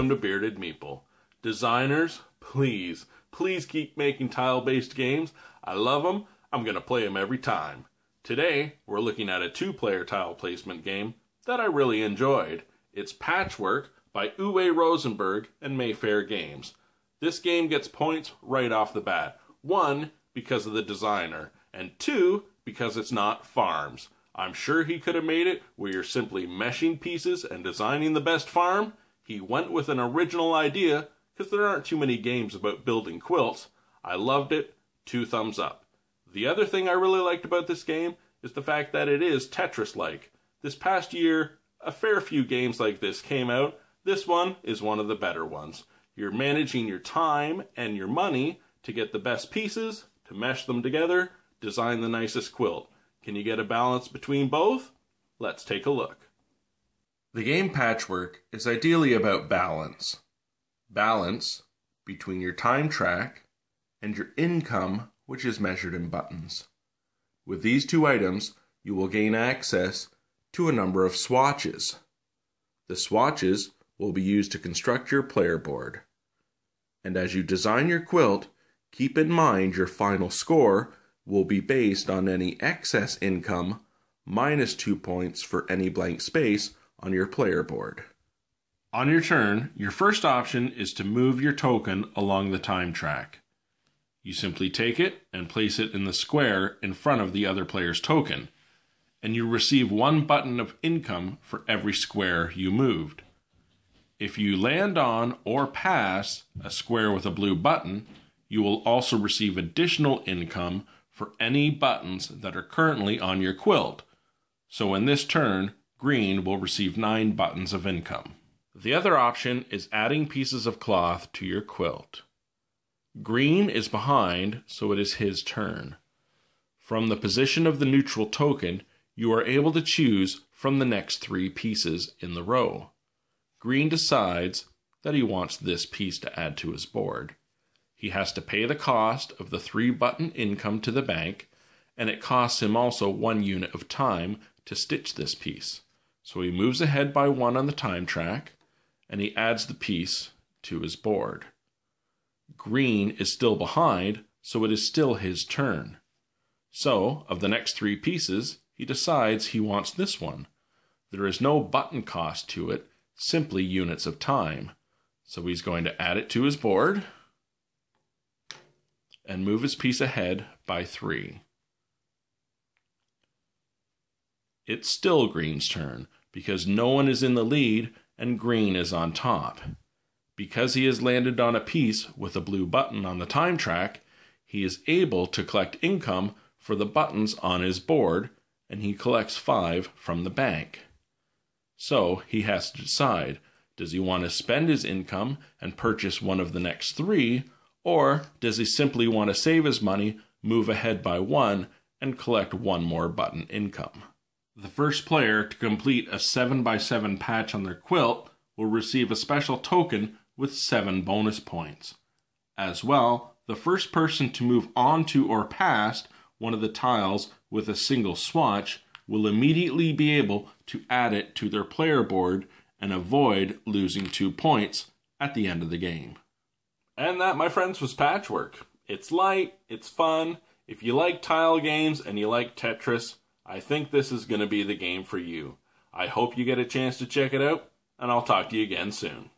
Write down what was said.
welcome to Bearded Meeple. Designers, please keep making tile-based games. I love them. I'm going to play them every time. Today, we're looking at a 2-player tile placement game that I really enjoyed. It's Patchwork by Uwe Rosenberg and Mayfair Games. This game gets points right off the bat. 1, because of the designer, and 2, because it's not farms. I'm sure he could have made it where you're simply meshing pieces and designing the best farm. He went with an original idea because there aren't too many games about building quilts. I loved it. 2 thumbs up. The other thing I really liked about this game is the fact that it is Tetris-like. This past year, a fair few games like this came out. This one is one of the better ones. You're managing your time and your money to get the best pieces, to mesh them together, design the nicest quilt. Can you get a balance between both? Let's take a look. The game Patchwork is ideally about balance. Balance between your time track and your income, which is measured in buttons. With these 2 items, you will gain access to a number of swatches. The swatches will be used to construct your player board. And as you design your quilt, keep in mind your final score will be based on any excess income minus 2 points for any blank space on your player board. On your turn, your first option is to move your token along the time track. You simply take it and place it in the square in front of the other player's token, and you receive 1 button of income for every square you moved. If you land on or pass a square with a blue button, you will also receive additional income for any buttons that are currently on your quilt. So in this turn, green will receive 9 buttons of income. The other option is adding pieces of cloth to your quilt. Green is behind, so it is his turn. From the position of the neutral token, you are able to choose from the next 3 pieces in the row. Green decides that he wants this piece to add to his board. He has to pay the cost of the 3-button income to the bank, and it costs him also 1 unit of time to stitch this piece. So he moves ahead by 1 on the time track, and he adds the piece to his board. Green is still behind, so it is still his turn. So, of the next 3 pieces, he decides he wants this one. There is no button cost to it, simply units of time. So he's going to add it to his board and move his piece ahead by 3. It's still Green's turn, because no one is in the lead and Green is on top. Because he has landed on a piece with a blue button on the time track, he is able to collect income for the buttons on his board, and he collects 5 from the bank. So he has to decide, does he want to spend his income and purchase one of the next 3, or does he simply want to save his money, move ahead by 1, and collect 1 more button income? The first player to complete a 7x7 patch on their quilt will receive a special token with 7 bonus points. As well, the first person to move onto or past one of the tiles with a single swatch will immediately be able to add it to their player board and avoid losing 2 points at the end of the game. And that, my friends, was Patchwork. It's light, it's fun. If you like tile games and you like Tetris, I think this is going to be the game for you. I hope you get a chance to check it out, and I'll talk to you again soon.